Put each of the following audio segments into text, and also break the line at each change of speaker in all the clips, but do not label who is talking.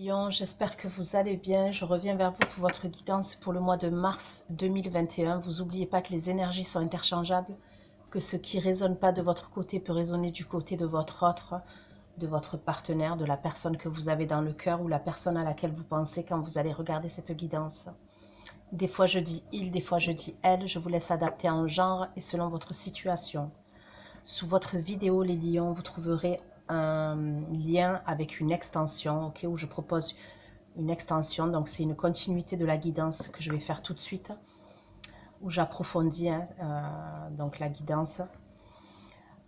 Lion, j'espère que vous allez bien. Je reviens vers vous pour votre guidance pour le mois de mars 2021. Vous n'oubliez pas que les énergies sont interchangeables, que ce qui ne résonne pas de votre côté peut résonner du côté de votre autre, de votre partenaire, de la personne que vous avez dans le cœur ou la personne à laquelle vous pensez quand vous allez regarder cette guidance. Des fois je dis il, des fois je dis elle. Je vous laisse adapter en genre et selon votre situation. Sous votre vidéo les lions, vous trouverez un lien avec une extension, ok, où je propose une extension. Donc c'est une continuité de la guidance que je vais faire tout de suite, où j'approfondis donc la guidance.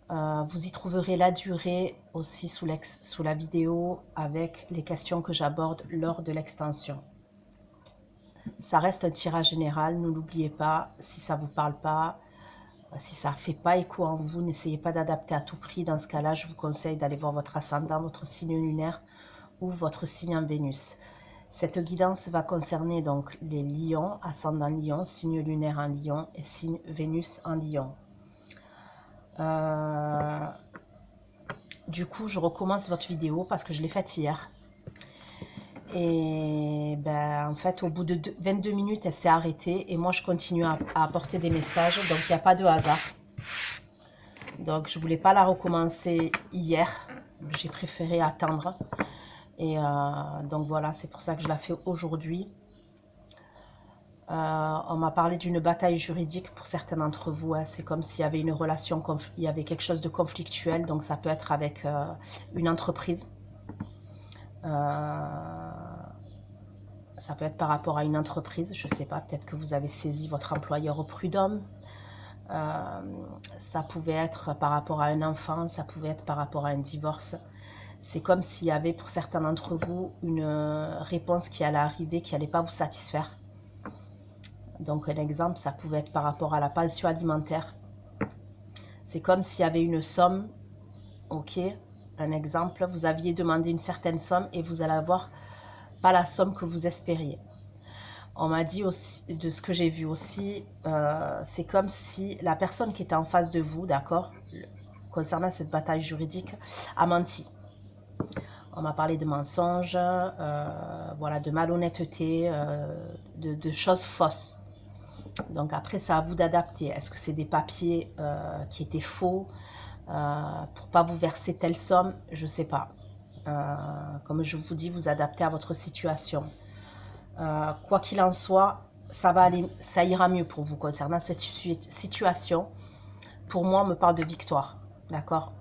Vous y trouverez la durée aussi sous la vidéo avec les questions que j'aborde lors de l'extension. Ça reste un tirage général, ne l'oubliez pas. Si ça ne vous parle pas, si ça ne fait pas écho en vous, n'essayez pas d'adapter à tout prix. Dans ce cas-là, je vous conseille d'aller voir votre ascendant, votre signe lunaire ou votre signe en Vénus. Cette guidance va concerner donc les lions, ascendant lion, signe lunaire en lion et signe Vénus en lion. Du coup, je recommence votre vidéo parce que je l'ai faite hier. Et ben, en fait, au bout de 22 minutes, elle s'est arrêtée. Et moi, je continue à apporter des messages. Donc, il n'y a pas de hasard. Donc, je ne voulais pas la recommencer hier. J'ai préféré attendre. Et donc, voilà, c'est pour ça que je la fais aujourd'hui. On m'a parlé d'une bataille juridique pour certains d'entre vous. Hein. C'est comme s'il y avait une relation, il y avait quelque chose de conflictuel. Donc, ça peut être avec une entreprise. Ça peut être par rapport à une entreprise, je ne sais pas, peut-être que vous avez saisi votre employeur au prud'homme. Ça pouvait être par rapport à un enfant, ça pouvait être par rapport à un divorce. C'est comme s'il y avait pour certains d'entre vous une réponse qui allait arriver, qui n'allait pas vous satisfaire. Donc un exemple, ça pouvait être par rapport à la pension alimentaire. C'est comme s'il y avait une somme, ok, un exemple, vous aviez demandé une certaine somme et vous allez avoir pas la somme que vous espériez. On m'a dit aussi, de ce que j'ai vu aussi, c'est comme si la personne qui était en face de vous, d'accord, concernant cette bataille juridique, a menti. On m'a parlé de mensonges, voilà, de malhonnêteté, de choses fausses. Donc après, c'est à vous d'adapter. Est-ce que c'est des papiers qui étaient faux pour pas vous verser telle somme? Je ne sais pas. Comme je vous dis, vous adaptez à votre situation. Quoi qu'il en soit, ça ira mieux pour vous concernant cette situation. Pour moi, on me parle de victoire, d'accord.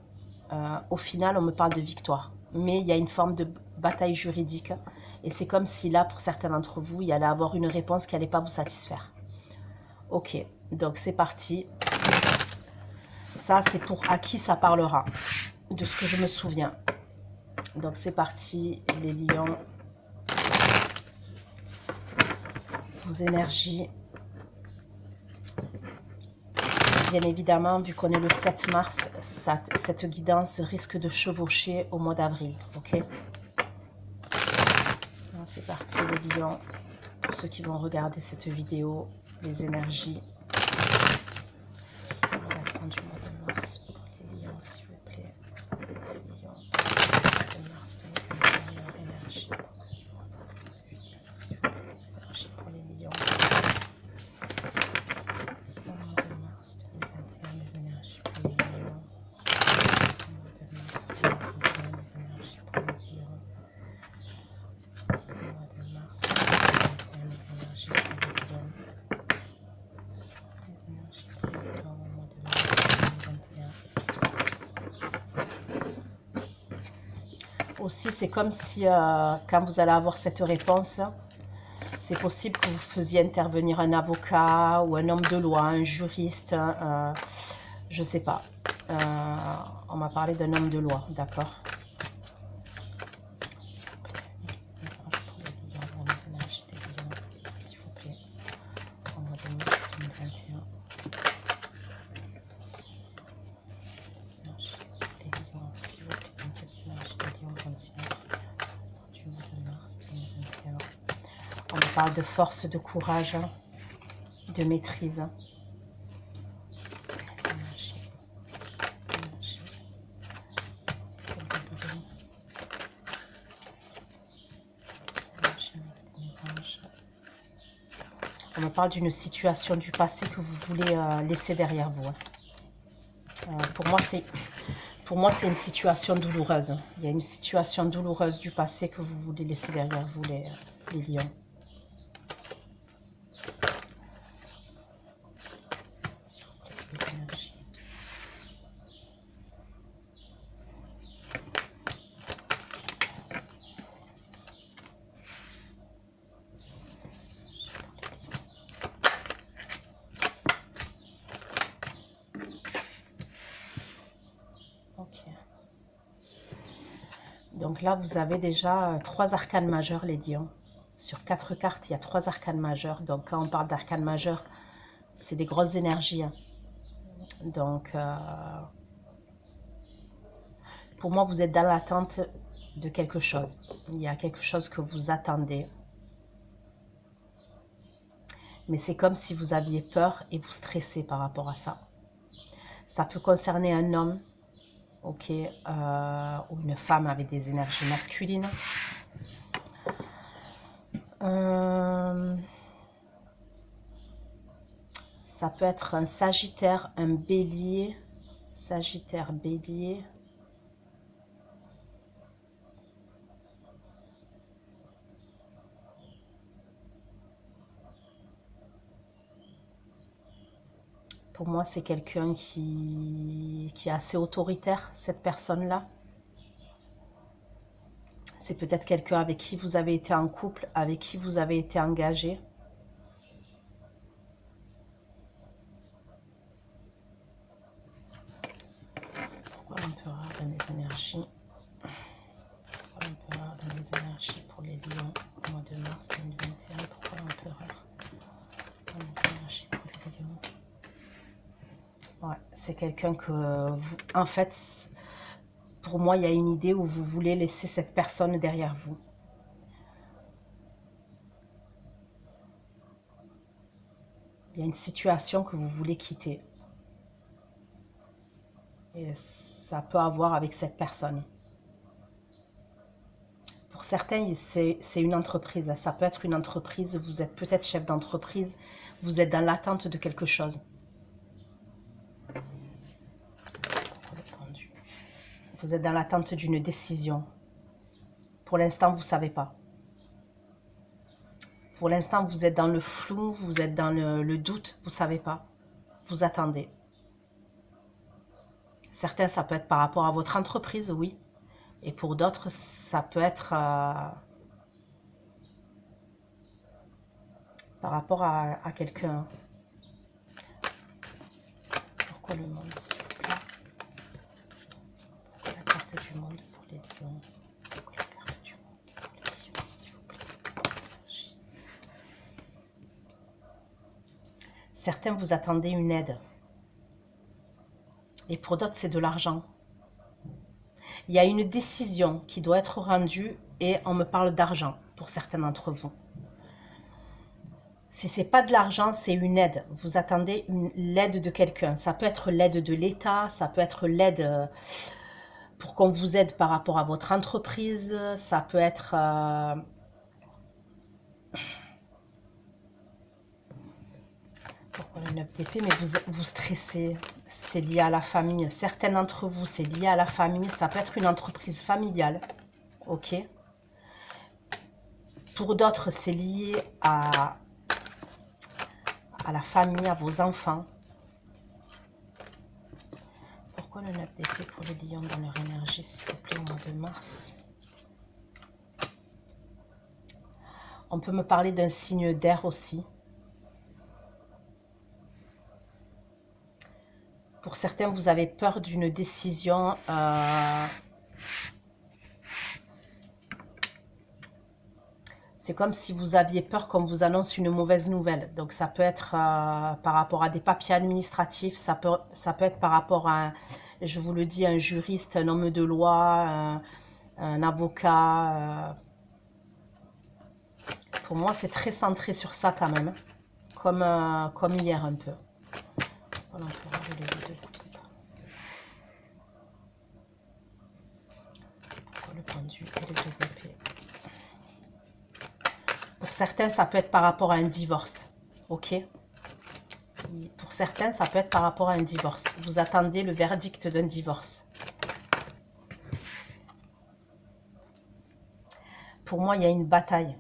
Au final, on me parle de victoire. Mais il y a une forme de bataille juridique. Et c'est comme si là, pour certains d'entre vous, il y allait avoir une réponse qui n'allait pas vous satisfaire. Ok, donc c'est parti. Ça, c'est pour à qui ça parlera, de ce que je me souviens. Donc c'est parti, les lions. Vos énergies. Bien évidemment, vu qu'on est le 7 mars, cette guidance risque de chevaucher au mois d'avril. Ok. C'est parti les lions. Pour ceux qui vont regarder cette vidéo, les énergies. Pour l'instant du mois de mars, pour les lions, s'il vous plaît. Les lions, de mars 2021, leur énergie. Pour ceux qui vont regarder cette vidéo, s'il vous plaît, les énergies pour les lions. Aussi, c'est comme si quand vous allez avoir cette réponse, c'est possible que vous faisiez intervenir un avocat ou un homme de loi, un juriste, je ne sais pas. On m'a parlé d'un homme de loi, d'accord. S'il vous plaît, les énergies des lions, s'il vous plaît, au mois de mars 2021. Les lions, s'il vous plaît, dans quelles énergies des lions vont-ils du mois de mars 2021. On me parle de force, de courage, de maîtrise. Les énergies. On me parle d'une situation du passé que vous voulez laisser derrière vous. Pour moi, c'est une situation douloureuse. Il y a une situation douloureuse du passé que vous voulez laisser derrière vous, les lions. Les énergies. Donc là, vous avez déjà 3 arcanes majeurs, les lions. Sur 4 cartes, il y a 3 arcanes majeurs. Donc quand on parle d'arcanes majeurs, c'est des grosses énergies. Donc, pour moi, vous êtes dans l'attente de quelque chose. Il y a quelque chose que vous attendez. Mais c'est comme si vous aviez peur et vous stressez par rapport à ça. Ça peut concerner un homme, ok, ou une femme avec des énergies masculines. Ça peut être un Sagittaire, un Bélier, Sagittaire, Bélier. Pour moi, c'est quelqu'un qui est assez autoritaire, cette personne-là. C'est peut-être quelqu'un avec qui vous avez été en couple, avec qui vous avez été engagé. Pourquoi l'empereur dans les énergies? Pourquoi l'empereur dans les énergies pour les lions au mois de mars 2021? Pourquoi l'empereur dans les énergies pour les lions? Ouais, c'est quelqu'un que vous... En fait, pour moi, il y a une idée où vous voulez laisser cette personne derrière vous. Il y a une situation que vous voulez quitter. Et ça peut avoir avec cette personne. Pour certains, c'est une entreprise. Ça peut être une entreprise. Vous êtes peut-être chef d'entreprise. Vous êtes dans l'attente de quelque chose. Vous êtes dans l'attente d'une décision. Pour l'instant, vous ne savez pas. Pour l'instant, vous êtes dans le flou, vous êtes dans le doute, vous ne savez pas. Vous attendez. Certains, ça peut être par rapport à votre entreprise, oui. Et pour d'autres, ça peut être par rapport à quelqu'un. Pourquoi le monde, s'il vous plaît? Pourquoi la carte du monde pour les lions? Pourquoi la carte du monde pour les lions, s'il vous plaît? Certains, vous attendez une aide. Et pour d'autres, c'est de l'argent. Il y a une décision qui doit être rendue et on me parle d'argent pour certains d'entre vous. Si ce n'est pas de l'argent, c'est une aide. Vous attendez l'aide de quelqu'un. Ça peut être l'aide de l'État, ça peut être l'aide pour qu'on vous aide par rapport à votre entreprise, ça peut être... Pourquoi le 9 d'épée? Mais vous stressez, c'est lié à la famille. Certains d'entre vous, c'est lié à la famille. Ça peut être une entreprise familiale, ok? Pour d'autres, c'est lié à la famille, à vos enfants. Pourquoi le 9 d'épée pour les lions dans leur énergie, s'il vous plaît, au mois de mars? On peut me parler d'un signe d'air aussi. Pour certains, vous avez peur d'une décision. C'est comme si vous aviez peur qu'on vous annonce une mauvaise nouvelle. Donc ça peut être par rapport à des papiers administratifs, ça peut être par rapport à, je vous le dis, un juriste, un homme de loi, un avocat. Pour moi, c'est très centré sur ça quand même, comme hier un peu. Voilà, le pendu et le 2 d'épée. Pour certains, ça peut être par rapport à un divorce. Ok. Pour certains, ça peut être par rapport à un divorce. Vous attendez le verdict d'un divorce. Pour moi, il y a une bataille.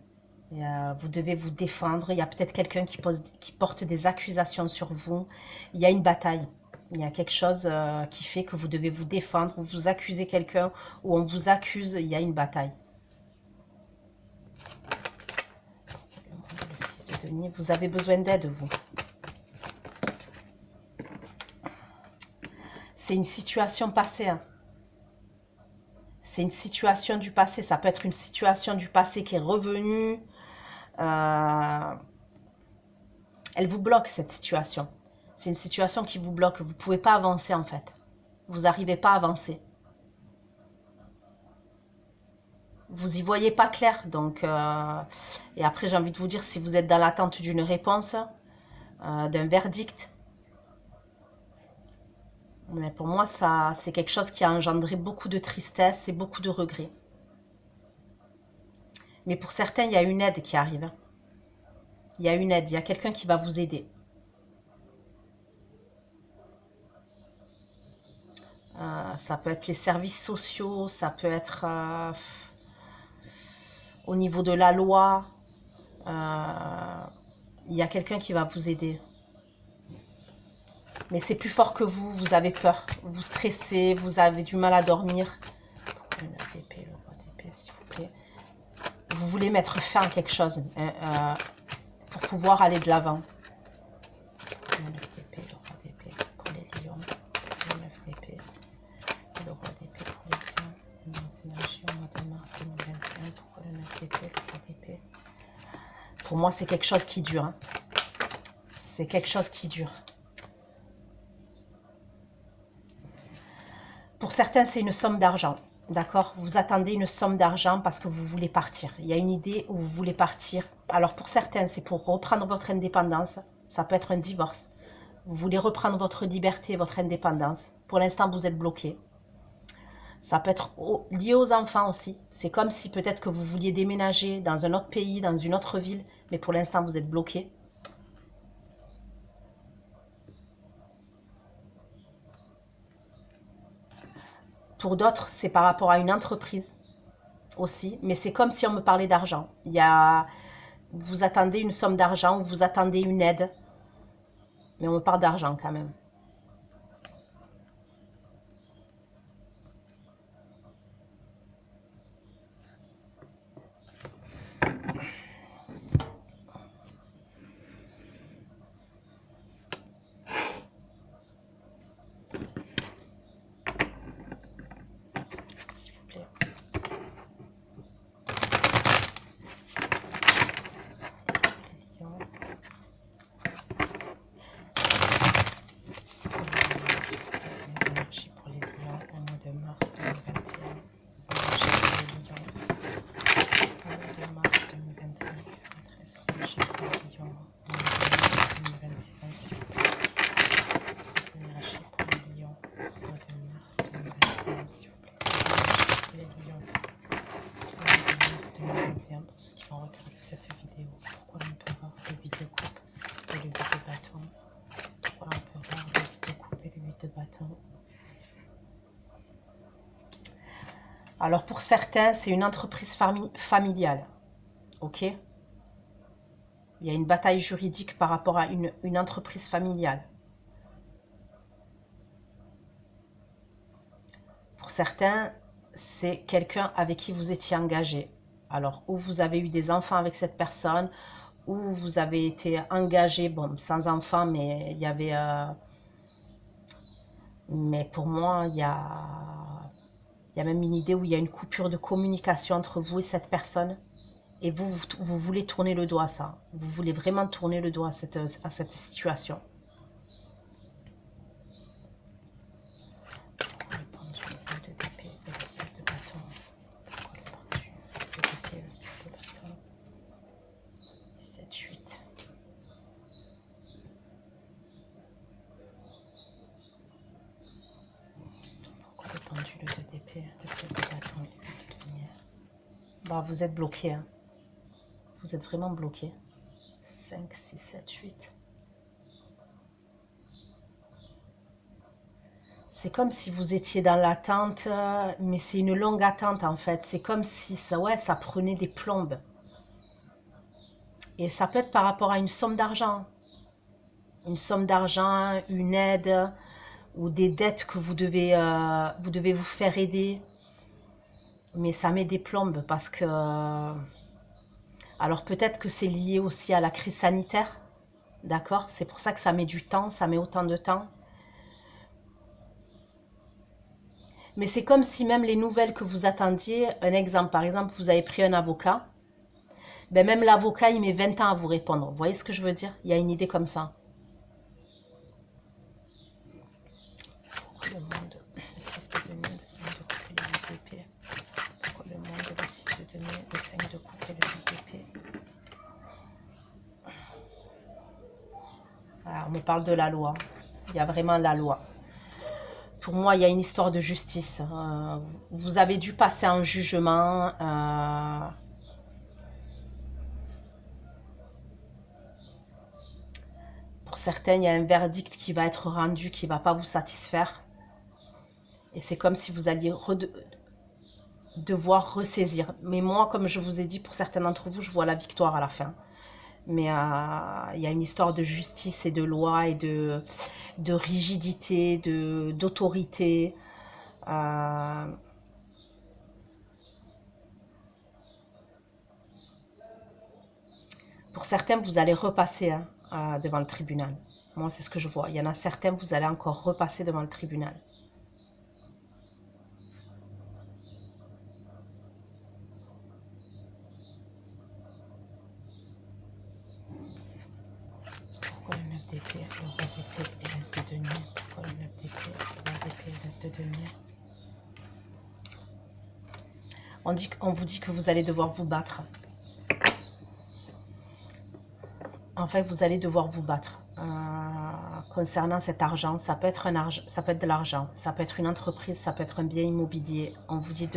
Vous devez vous défendre. Il y a peut-être quelqu'un qui porte des accusations sur vous. Il y a une bataille. Il y a quelque chose qui fait que vous devez vous défendre. Vous accusez quelqu'un ou on vous accuse. Il y a une bataille. Le 6 de denier. Vous avez besoin d'aide, vous. C'est une situation passée. Hein. C'est une situation du passé. Ça peut être une situation du passé qui est revenue. Elle vous bloque, cette situation. C'est une situation qui vous bloque. Vous ne pouvez pas avancer, en fait. Vous n'arrivez pas à avancer. Vous y voyez pas clair. Donc, et après, j'ai envie de vous dire, si vous êtes dans l'attente d'une réponse, d'un verdict, mais pour moi, ça, c'est quelque chose qui a engendré beaucoup de tristesse et beaucoup de regrets. Mais pour certains, il y a une aide qui arrive. Il y a une aide, il y a quelqu'un qui va vous aider. Ça peut être les services sociaux, ça peut être au niveau de la loi. Il y a quelqu'un qui va vous aider. Mais c'est plus fort que vous, vous avez peur, vous stressez, vous avez du mal à dormir. Pourquoi le 9 d'épée, le roi d'épée, s'il vous plaît. Vous voulez mettre fin à quelque chose pour pouvoir aller de l'avant. Le 9 d'épée, le roi d'épée pour les lions. Le 9 d'épée, le roi d'épée pour les lions. Les énergies au mois de mars 2021. Pourquoi le 9 d'épée, le roi d'épée? Pour moi, c'est quelque chose qui dure. Hein. C'est quelque chose qui dure. Pour certains, c'est une somme d'argent. D'accord? Vous attendez une somme d'argent parce que vous voulez partir. Il y a une idée où vous voulez partir. Alors pour certains, c'est pour reprendre votre indépendance. Ça peut être un divorce. Vous voulez reprendre votre liberté, votre indépendance. Pour l'instant, vous êtes bloqué. Ça peut être lié aux enfants aussi. C'est comme si peut-être que vous vouliez déménager dans un autre pays, dans une autre ville. Mais pour l'instant, vous êtes bloqué. Pour d'autres, c'est par rapport à une entreprise aussi, mais c'est comme si on me parlait d'argent. Vous attendez une somme d'argent ou vous attendez une aide, mais on me parle d'argent quand même. S'il vous plaît. Les lions. S'il vous plaît, les énergies pour les lions au mois de mars 2021. Au mois de mars 2021. Les énergies pour les lions au mois de mars 2021. S'il vous plaît. Les énergies pour les lions au mois de mars 2021. S'il vous plaît. Les lions au mois de mars 2021. Pour ceux qui vont regarder cette vidéo, pourquoi l'empereur, le 8 de coupe et le 8 de bâton? Pourquoi l'empereur, le 8 de coupe et le 8 de bâton? Alors pour certains, c'est une entreprise familiale. Ok? Il y a une bataille juridique par rapport à une entreprise familiale. Pour certains, c'est quelqu'un avec qui vous étiez engagé. Alors, ou vous avez eu des enfants avec cette personne, ou vous avez été engagé, bon, sans enfants, mais il y avait... mais pour moi, il y a même une idée où il y a une coupure de communication entre vous et cette personne. Et vous voulez tourner le doigt à ça. Vous voulez vraiment tourner le doigt à cette situation. Pourquoi le pendu, le 2 d'épée et le 7 de bâton? Pourquoi le pendu, le 2 d'épée et le 7 de bâton? 17, 8. Pourquoi le pendu, le 2 d'épée, le 7 de bâton et le 8 de lumière? Bah, vous êtes bloqué. Hein. Vous êtes vraiment bloqué. 5, 6, 7, 8. C'est comme si vous étiez dans l'attente, mais c'est une longue attente en fait. C'est comme si ça, ouais, ça prenait des plombes. Et ça peut être par rapport à une somme d'argent. Une somme d'argent, une aide ou des dettes que vous devez vous faire aider. Mais ça met des plombes parce que... alors peut-être que c'est lié aussi à la crise sanitaire. D'accord? C'est pour ça que ça met du temps, ça met autant de temps. Mais c'est comme si même les nouvelles que vous attendiez, un exemple, par exemple, vous avez pris un avocat, ben même l'avocat, il met 20 ans à vous répondre. Vous voyez ce que je veux dire? Il y a une idée comme ça. Pourquoi le monde, le 6 de denier, le 5 de coupe et le 8 d'épée? Pourquoi le monde, le 6 de denier, le 5 de coupe et le 8 d'épée? Alors, on me parle de la loi. Il y a vraiment la loi. Pour moi, il y a une histoire de justice. Vous avez dû passer un jugement. Pour certains, il y a un verdict qui va être rendu, qui ne va pas vous satisfaire. Et c'est comme si vous alliez devoir ressaisir. Mais moi, comme je vous ai dit, pour certains d'entre vous, je vois la victoire à la fin. Mais il y a une histoire de justice et de loi et de rigidité, d'autorité. Pour certains, vous allez repasser devant le tribunal. Moi, c'est ce que je vois. Il y en a certains, vous allez encore repasser devant le tribunal. Pourquoi le 9 d'épée, le roi d'épée et l'as de denier? Pourquoi le 9 d'épée, le roi d'épée et l'as de denier? On vous dit que vous allez devoir vous battre. En fait, vous allez devoir vous battre. Concernant cet argent, ça peut être ça peut être de l'argent, ça peut être une entreprise, ça peut être un bien immobilier. On vous dit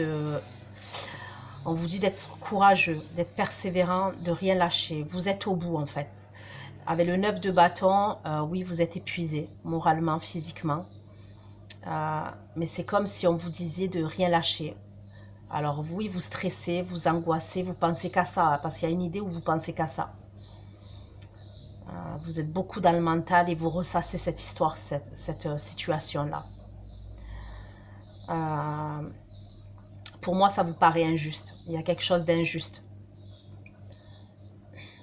d'être courageux, d'être persévérant, de rien lâcher. Vous êtes au bout en fait. Avec le 9 de bâton, oui, vous êtes épuisé, moralement, physiquement. Mais c'est comme si on vous disait de rien lâcher. Alors oui, vous stressez, vous angoissez, vous pensez qu'à ça, parce qu'il y a une idée où vous pensez qu'à ça. Vous êtes beaucoup dans le mental et vous ressassez cette histoire, cette situation-là. Pour moi, ça vous paraît injuste. Il y a quelque chose d'injuste.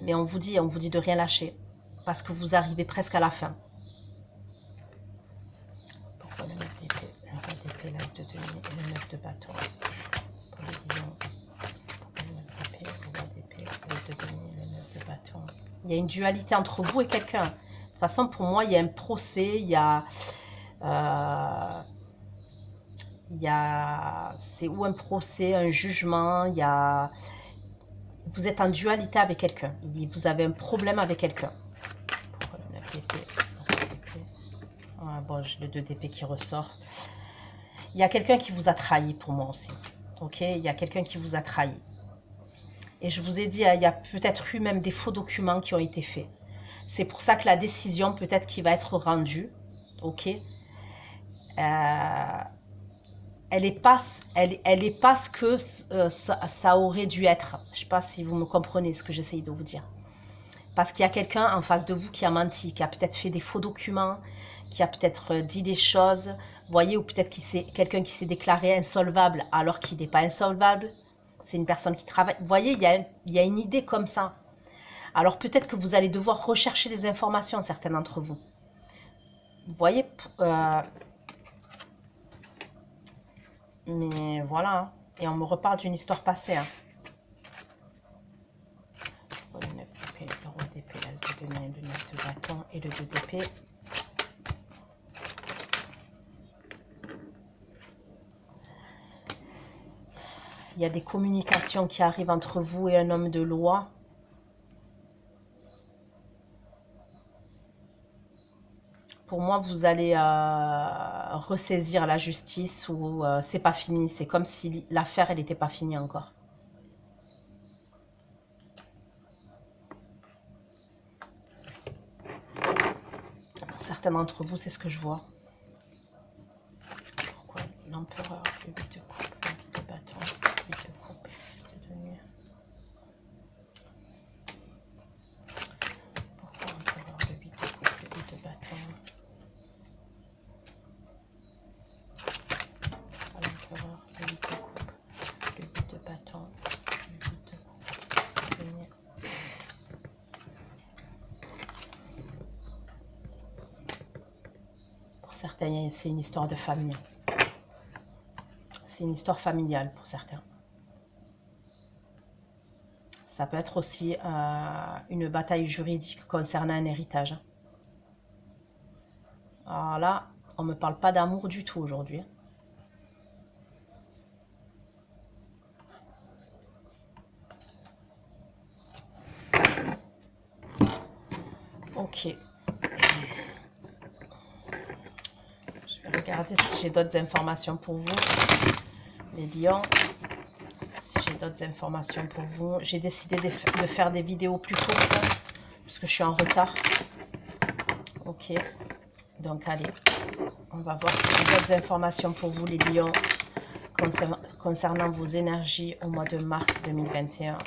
Mais on vous dit de rien lâcher. Parce que vous arrivez presque à la fin. Pourquoi le 9 d'épée, le roi d'épée, l'as de denier et le 9 de bâton? Pour les lions. Pourquoi le 9 d'épée, le roi d'épée, l'as de denier et le 9 de bâton? Il y a une dualité entre vous et quelqu'un. De toute façon, pour moi, il y a un procès, c'est ou un procès, un jugement, vous êtes en dualité avec quelqu'un. Vous avez un problème avec quelqu'un. Pourquoi le 9 d'épée, bon, j'ai le 2 d'épée qui ressort. Il y a quelqu'un qui vous a trahi pour moi aussi. Ok, il y a quelqu'un qui vous a trahi. Et je vous ai dit, il y a peut-être eu même des faux documents qui ont été faits. C'est pour ça que la décision peut-être qui va être rendue, ok, elle n'est pas ce que ça aurait dû être. Je ne sais pas si vous me comprenez ce que j'essaye de vous dire. Parce qu'il y a quelqu'un en face de vous qui a menti, qui a peut-être fait des faux documents, qui a peut-être dit des choses, vous voyez, ou peut-être quelqu'un qui s'est déclaré insolvable alors qu'il n'est pas insolvable. C'est une personne qui travaille. Vous voyez, il y a une idée comme ça. Alors peut-être que vous allez devoir rechercher des informations, certains d'entre vous. Vous voyez, mais voilà. Et on me reparle d'une histoire passée. Le 9 d'épée, le roi d'épée, l'as de denier, le 9 de bâton et le 2 d'épée. Il y a des communications qui arrivent entre vous et un homme de loi. Pour moi, vous allez ressaisir la justice ou c'est pas fini. C'est comme si l'affaire, elle n'était pas finie encore. certains d'entre vous, c'est ce que je vois. Pourquoi l'empereur, le 8 de coupe, le 8 de bâton, le 8 de coupe, le 10 de denier. Pourquoi l'empereur, le 8 de coupe, le 8 de bâton. Pourquoi l'empereur, le 8 de coupe, le 8 de bâton, le 8 de coupe, le 10 de denier. Pour certains, c'est une histoire de famille. C'est une histoire familiale pour certains. Ça peut être aussi une bataille juridique concernant un héritage. Alors là, on ne me parle pas d'amour du tout aujourd'hui. Ok. Je vais regarder si j'ai d'autres informations pour vous, les lions. Si j'ai d'autres informations pour vous. J'ai décidé de faire des vidéos plus courtes parce que je suis en retard. Ok. Donc allez, on va voir si j'ai d'autres informations pour vous, les lions, concernant vos énergies au mois de mars 2021.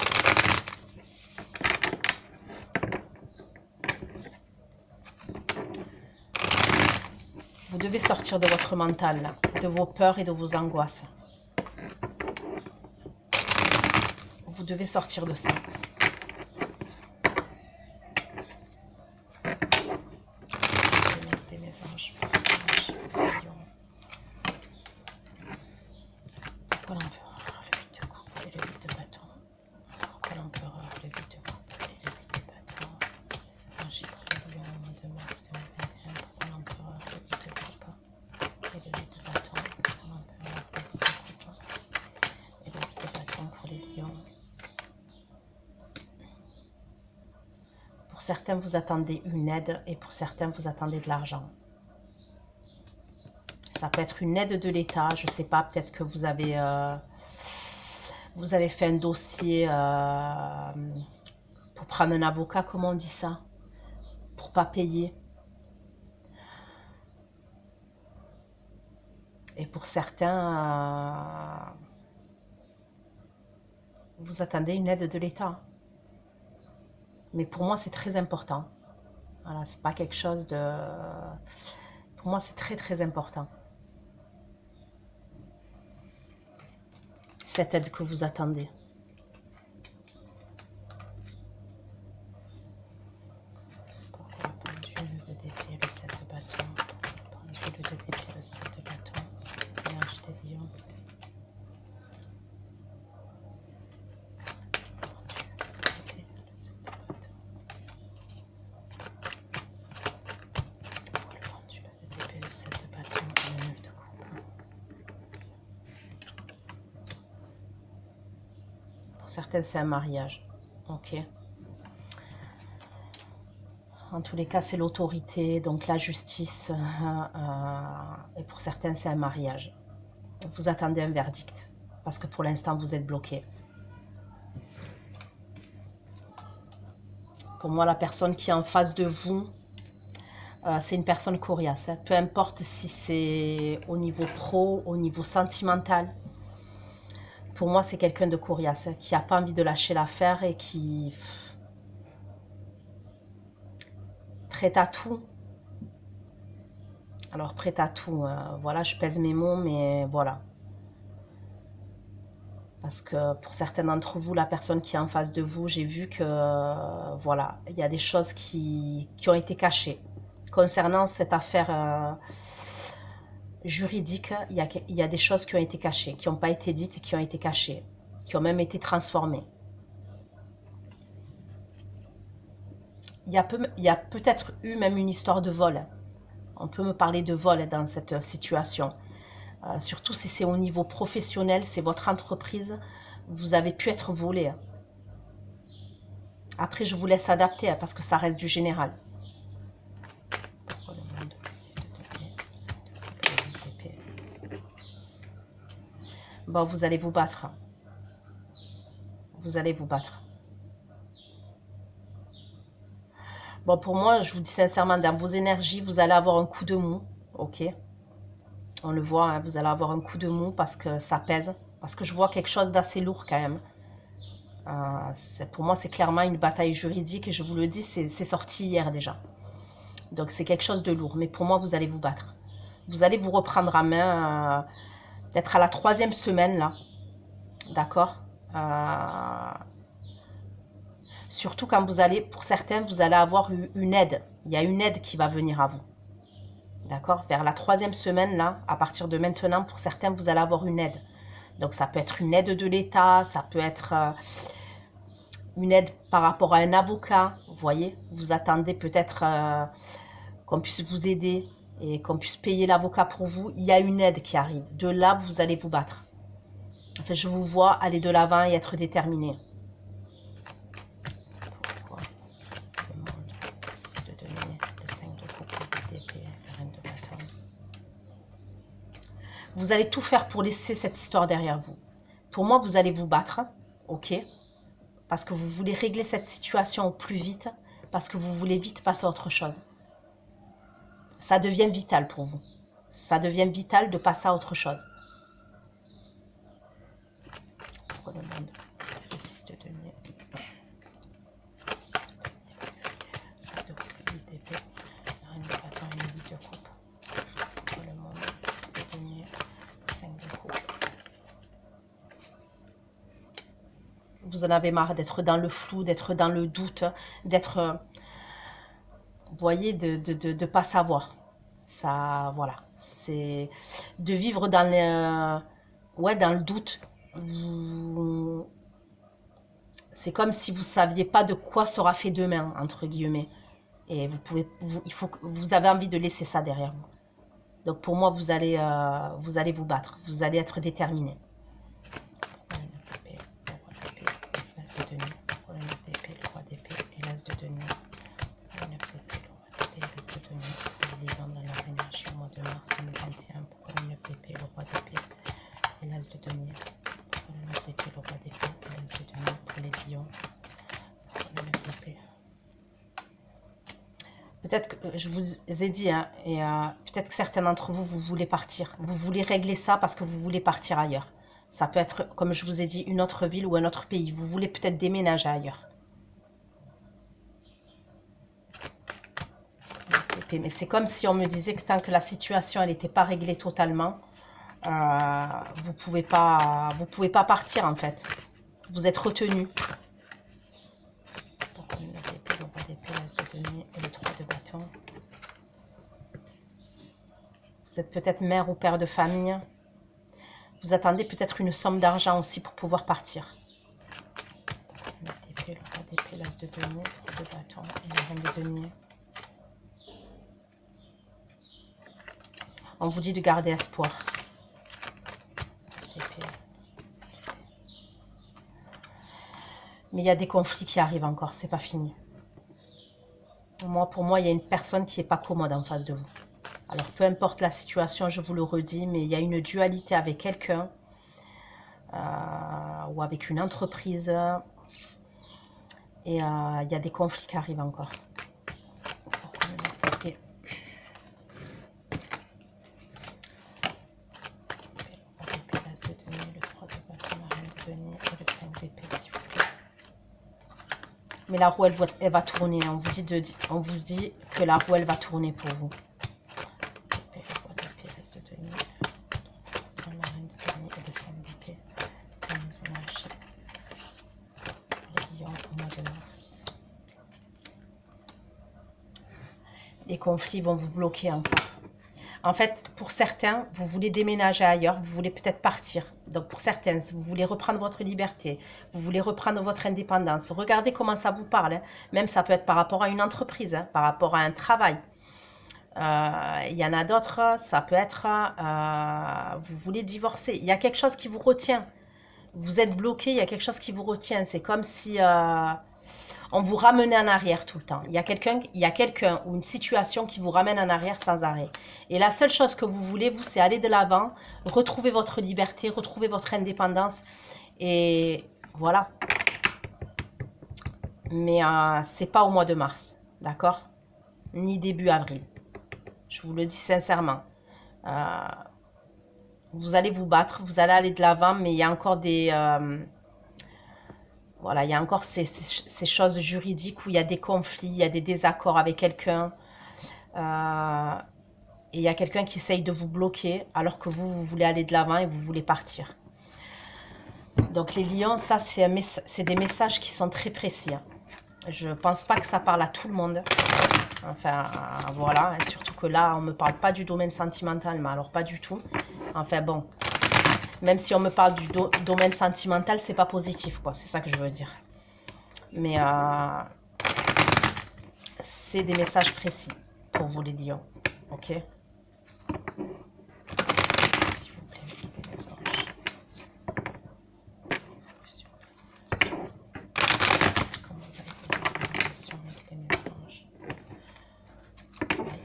Vous devez sortir de votre mental, là, de vos peurs et de vos angoisses. Vous devez sortir de ça. Des messages. Pourquoi l'empereur, le 8 de coupe et le 8 de bâton? Pourquoi l'empereur, le 8 de coupe et le 8 de bâton? Magie pour les lions au mois de mars 2021. Pourquoi l'empereur, le 8 de coupe et le 8 de bâton? Pourquoi l'empereur, le 8 de coupe et le 8 de bâton pour les lions? Pour certains, vous attendez une aide et pour certains, vous attendez de l'argent. Ça peut être une aide de l'État, je ne sais pas, peut-être que vous avez fait un dossier pour prendre un avocat, comment on dit ça? Pour ne pas payer. Et pour certains, vous attendez une aide de l'État. Mais pour moi, c'est très important. Voilà, c'est pas quelque chose de... Pour moi, c'est très très important. Cette aide que vous attendez. Pourquoi le pendule de d'épée, le 7 de bâton? Le pendule de d'épée, le 7 de bâton. Les énergies des lions. Le 7 de bâton. Le pendule de d'épée, le 7 de bâton et le 9 de coupe. Pour certaines, c'est un mariage. Ok. En tous les cas, c'est l'autorité, donc la justice. Et pour certains, c'est un mariage. Vous attendez un verdict. Parce que pour l'instant, vous êtes bloqué. Pour moi, la personne qui est en face de vous, c'est une personne coriace. Peu importe si c'est au niveau pro, au niveau sentimental. Pour moi, c'est quelqu'un de coriace, qui n'a pas envie de lâcher l'affaire et qui... prête à tout. Alors, prête à tout, voilà, je pèse mes mots, mais voilà. Parce que pour certains d'entre vous, la personne qui est en face de vous, j'ai vu que, voilà, il y a des choses qui ont été cachées. Concernant cette affaire juridique, il y a des choses qui ont été cachées, qui n'ont pas été dites et qui ont été cachées, qui ont même été transformées. Il y a peut-être eu même une histoire de vol. On peut me parler de vol dans cette situation. Surtout si c'est au niveau professionnel, c'est votre entreprise, vous avez pu être volé. Après, je vous laisse adapter parce que ça reste du général. Bon, vous allez vous battre. Vous allez vous battre. Bon, pour moi, je vous dis sincèrement, dans vos énergies, vous allez avoir un coup de mou, ok? On le voit, hein, vous allez avoir un coup de mou parce que ça pèse. Parce que je vois quelque chose d'assez lourd quand même. Pour moi, c'est clairement une bataille juridique et je vous le dis, c'est sorti hier déjà. Donc, c'est quelque chose de lourd. Mais pour moi, vous allez vous battre. Vous allez vous reprendre à main, peut-être à la 3e semaine, là. D'accord? Surtout quand vous allez, pour certains, vous allez avoir une aide. Il y a une aide qui va venir à vous. D'accord? Vers la 3e semaine, là, à partir de maintenant, pour certains, vous allez avoir une aide. Donc, ça peut être une aide de l'État, ça peut être une aide par rapport à un avocat. Vous voyez, vous attendez peut-être qu'on puisse vous aider et qu'on puisse payer l'avocat pour vous. Il y a une aide qui arrive. De là, vous allez vous battre. En fait, je vous vois aller de l'avant et être déterminé. Pourquoi le monde, le 6 de denier, le 5 de coupe, d'épée, la reine de bâton. Vous allez tout faire pour laisser cette histoire derrière vous. Pour moi, vous allez vous battre, ok? Parce que vous voulez régler cette situation au plus vite, parce que vous voulez vite passer à autre chose. Ça devient vital pour vous. Ça devient vital de passer à autre chose. Pourquoi le monde? Le 6 de denier. Le 6 de denier. Le 5 de coupe, 8 d'épée. La reine de bâton et le 8 de coupe. Pourquoi le monde? Le 6 de denier. Le 5 de coupe. Vous en avez marre d'être dans le flou, d'être dans le doute, d'être, vous voyez, de ne pas savoir. Ça, voilà, c'est de vivre dans dans le doute. C'est comme si vous ne saviez pas de quoi sera fait demain, entre guillemets. Et vous avez envie de laisser ça derrière vous. Donc pour moi, vous allez vous battre, vous allez être déterminé. Peut-être que je vous ai dit, hein, et peut-être que certains d'entre vous, vous voulez partir. Vous voulez régler ça parce que vous voulez partir ailleurs. Ça peut être, comme je vous ai dit, une autre ville ou un autre pays. Vous voulez peut-être déménager ailleurs. Mais c'est comme si on me disait que tant que la situation n'était pas réglée totalement, vous pouvez pas partir en fait. Vous êtes retenu. Et le 3 de bâton. Vous êtes peut-être mère ou père de famille. Vous attendez peut-être une somme d'argent aussi pour pouvoir partir. Le roi d'épée, l'as de denier, 3 de bâton et la reine de denier. On vous dit de garder espoir. Mais il y a des conflits qui arrivent encore, c'est pas fini. Pour moi, il y a une personne qui n'est pas commode en face de vous. Alors, peu importe la situation, je vous le redis, mais il y a une dualité avec quelqu'un ou avec une entreprise. Et il y a des conflits qui arrivent encore. Mais la roue, elle va tourner. On vous dit que la roue, elle va tourner pour vous. Les conflits vont vous bloquer encore. En fait, pour certains, vous voulez déménager ailleurs, vous voulez peut-être partir. Donc pour certains, vous voulez reprendre votre liberté, vous voulez reprendre votre indépendance. Regardez comment ça vous parle. Hein. Même ça peut être par rapport à une entreprise, hein, par rapport à un travail. Il y en a d'autres, ça peut être, vous voulez divorcer. Il y a quelque chose qui vous retient. Vous êtes bloqué, il y a quelque chose qui vous retient. C'est comme si on vous ramenait en arrière tout le temps. Il y a quelqu'un ou une situation qui vous ramène en arrière sans arrêt. Et la seule chose que vous voulez, vous, c'est aller de l'avant, retrouver votre liberté, retrouver votre indépendance. Et voilà. Mais c'est pas au mois de mars. d'accord? Ni début avril. Je vous le dis sincèrement. Vous allez vous battre, vous allez aller de l'avant, mais il y a encore des... voilà, il y a encore ces choses juridiques où il y a des conflits, il y a des désaccords avec quelqu'un. Et il y a quelqu'un qui essaye de vous bloquer alors que vous voulez aller de l'avant et vous voulez partir. Donc les lions, ça c'est des messages qui sont très précis. Hein. Je pense pas que ça parle à tout le monde. Enfin, voilà. Et surtout que là, on me parle pas du domaine sentimental, mais alors pas du tout. Enfin bon, même si on me parle du domaine sentimental, c'est pas positif, quoi. C'est ça que je veux dire. Mais c'est des messages précis pour vous les lions. Ok? S'il vous plaît, les anges. Comment va évoluer la relation avec les anges? Les lions.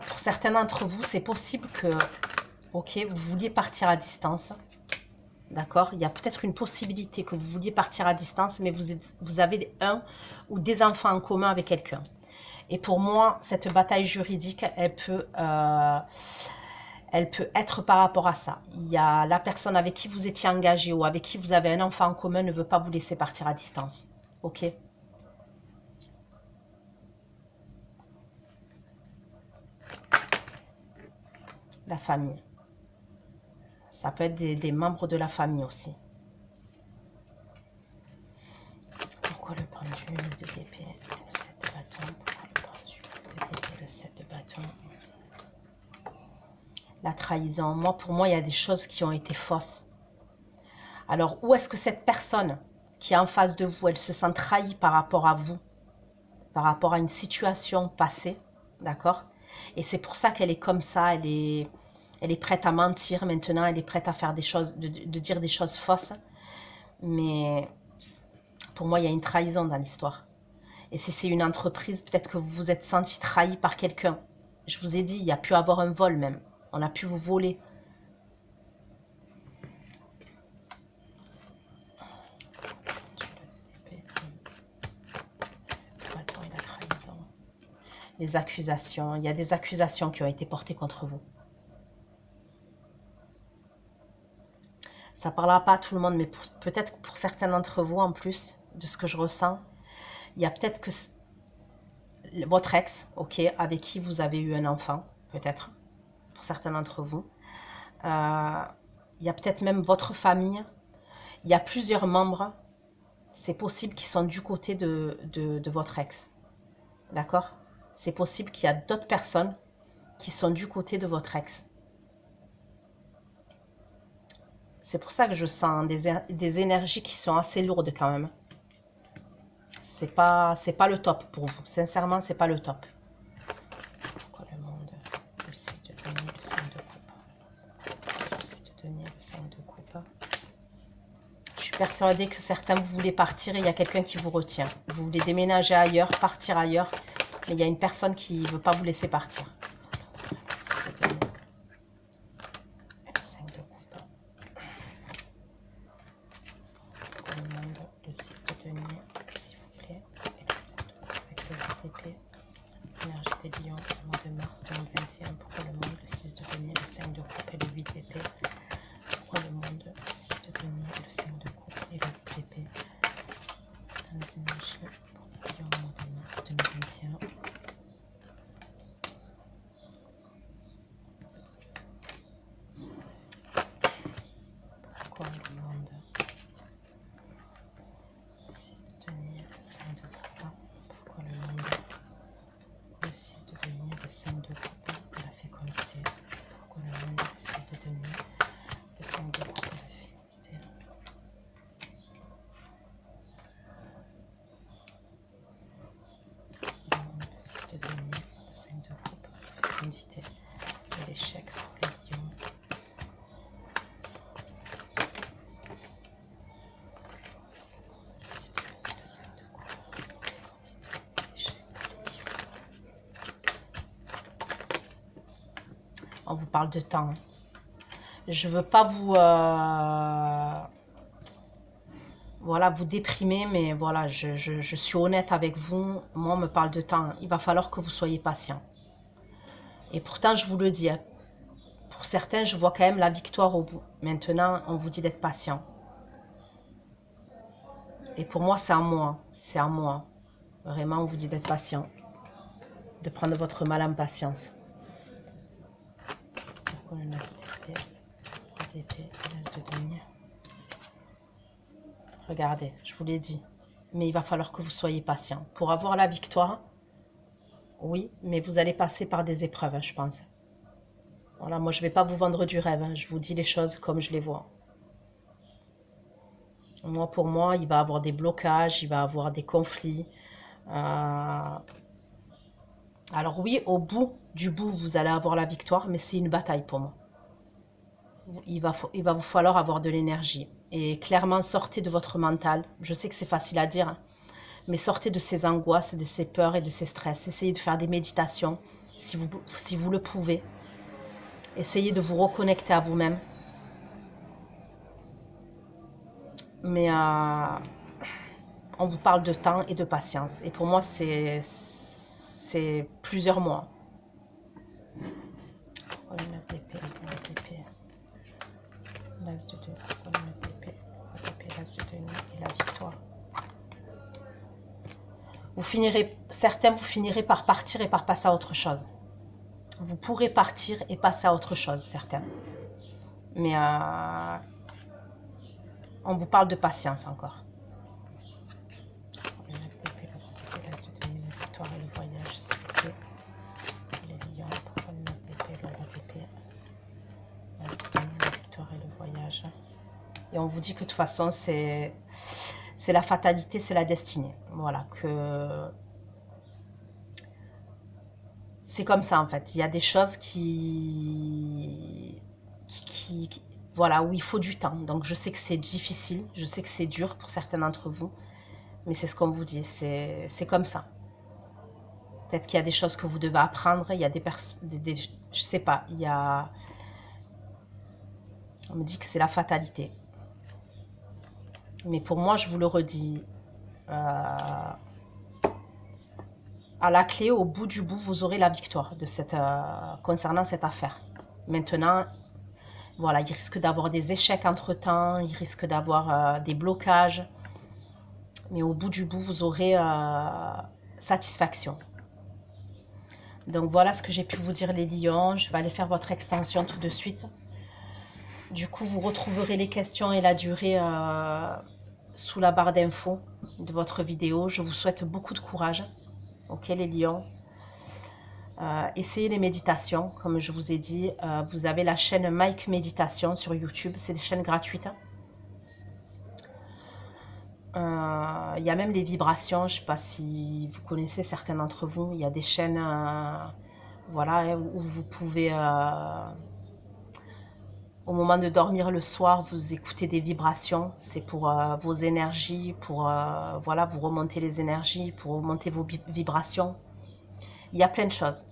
Pour certains d'entre vous, c'est possible que, ok, vous vouliez partir à distance, d'accord? Il y a peut-être une possibilité que vous vouliez partir à distance, mais vous avez un ou des enfants en commun avec quelqu'un. Et pour moi, cette bataille juridique, elle peut être par rapport à ça. Il y a la personne avec qui vous étiez engagé ou avec qui vous avez un enfant en commun ne veut pas vous laisser partir à distance, ok? La famille. Ça peut être des membres de la famille aussi. Pourquoi le pendule de l'épée, le 7 de bâton? Pourquoi le pendule de l'épée, le 7 de bâton? La trahison. Moi, pour moi, il y a des choses qui ont été fausses. Alors, où est-ce que cette personne qui est en face de vous, elle se sent trahie par rapport à vous, par rapport à une situation passée, d'accord? Et c'est pour ça qu'elle est comme ça, elle est prête à mentir maintenant, elle est prête à faire des choses, de dire des choses fausses. Mais pour moi, il y a une trahison dans l'histoire. Et si c'est une entreprise, peut-être que vous vous êtes senti trahi par quelqu'un. Je vous ai dit, il y a pu avoir un vol même. On a pu vous voler. Les accusations. Il y a des accusations qui ont été portées contre vous. Ça ne parlera pas à tout le monde, mais peut-être pour certains d'entre vous, en plus de ce que je ressens, il y a peut-être que votre ex, ok, avec qui vous avez eu un enfant, peut-être, pour certains d'entre vous. Il y a peut-être même votre famille. Il y a plusieurs membres, c'est possible, qui sont du côté de votre ex. D'accord? C'est possible qu'il y a d'autres personnes qui sont du côté de votre ex. C'est pour ça que je sens des énergies qui sont assez lourdes quand même. C'est pas le top pour vous. Sincèrement, c'est pas le top. Pourquoi le monde? Le 6 de denier, le 5 de coupe. Le 6 de denier, le 5 de coupe. Je suis persuadée que certains, vous voulez partir et il y a quelqu'un qui vous retient. Vous voulez déménager ailleurs, partir ailleurs, mais il y a une personne qui ne veut pas vous laisser partir. Le 6 de denier. Et le 5 de coupe. Pourquoi le monde? Le 6 de denier. Énergie des lions, le mois de mars 2021. Pourquoi le monde? Le 6 de denier, le 5 de coupe et le 8 d'épée. Pourquoi le monde? Le 6 de denier, le 5 de coupe et le 8 d'épée. Dans les énergies pour les lions, le mois de mars 2021. Pourquoi le monde? Le 6 de denier, le 5 de coupe. Pourquoi le monde? Le 6 de denier, le 5 de coupe et la fécondité. l'opportunité de l'échec pour les lions. On vous parle de temps. Je veux pas vous voilà, vous déprimer, mais voilà, je suis honnête avec vous. Moi, on me parle de temps. Il va falloir que vous soyez patient. Et pourtant, je vous le dis, hein, pour certains, je vois quand même la victoire au bout. Maintenant, on vous dit d'être patient. Et pour moi, c'est à moi. C'est à moi. Vraiment, on vous dit d'être patient. De prendre votre mal en patience. Pourquoi le 9 d'épée, l'as de denier. Regardez, je vous l'ai dit. Mais il va falloir que vous soyez patient. Pour avoir la victoire, oui, mais vous allez passer par des épreuves, hein, je pense. Voilà, moi, je ne vais pas vous vendre du rêve. Hein, je vous dis les choses comme je les vois. Moi, pour moi, il va y avoir des blocages, il va y avoir des conflits. Alors oui, au bout du bout, vous allez avoir la victoire, mais c'est une bataille pour moi. Il va vous falloir avoir de l'énergie. Et clairement, sortez de votre mental. Je sais que c'est facile à dire, hein, mais sortez de ces angoisses, de ces peurs et de ces stress. Essayez de faire des méditations, si vous le pouvez. Essayez de vous reconnecter à vous-même. Mais on vous parle de temps et de patience. Et pour moi, c'est plusieurs mois. L'as de 2, l'as de 2 et la victoire. Certains, vous finirez par partir et par passer à autre chose. Vous pourrez partir et passer à autre chose, certains. Mais on vous parle de patience encore. L'as de 2, la victoire et le voyage, c'était les lions. Pourquoi le 9 d'épée, le roi d'épée, l'as de 2, la victoire et le voyage. Et on vous dit que de toute façon, c'est la fatalité, c'est la destinée. Voilà, que c'est comme ça en fait. Il y a des choses voilà, où il faut du temps. Donc je sais que c'est difficile, je sais que c'est dur pour certains d'entre vous, mais c'est ce qu'on vous dit, c'est comme ça. Peut-être qu'il y a des choses que vous devez apprendre, il y a des personnes, je sais pas, il y a... On me dit que c'est la fatalité. Mais pour moi, je vous le redis, à la clé, au bout du bout, vous aurez la victoire de concernant cette affaire. Maintenant, voilà, il risque d'avoir des échecs entre-temps, il risque d'avoir des blocages. Mais au bout du bout, vous aurez satisfaction. Donc voilà ce que j'ai pu vous dire les lions. Je vais aller faire votre extension tout de suite. Du coup, vous retrouverez les questions et la durée sous la barre d'infos de votre vidéo. Je vous souhaite beaucoup de courage. Ok les lions. Essayez les méditations, comme je vous ai dit. Vous avez la chaîne Mike Méditation sur YouTube. C'est des chaînes gratuites. Il y a même les vibrations. Je ne sais pas si vous connaissez certains d'entre vous. Il y a des chaînes voilà, où vous pouvez... au moment de dormir le soir, vous écoutez des vibrations. C'est pour vos énergies, pour voilà, vous remonter les énergies, pour remonter vos vibrations. Il y a plein de choses.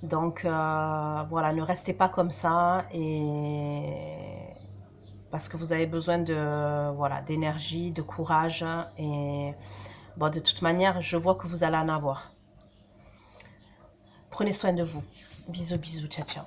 Donc, voilà, ne restez pas comme ça. Parce que vous avez besoin voilà, d'énergie, de courage. Et bon, de toute manière, je vois que vous allez en avoir. Prenez soin de vous. Bisous, bisous, ciao, ciao.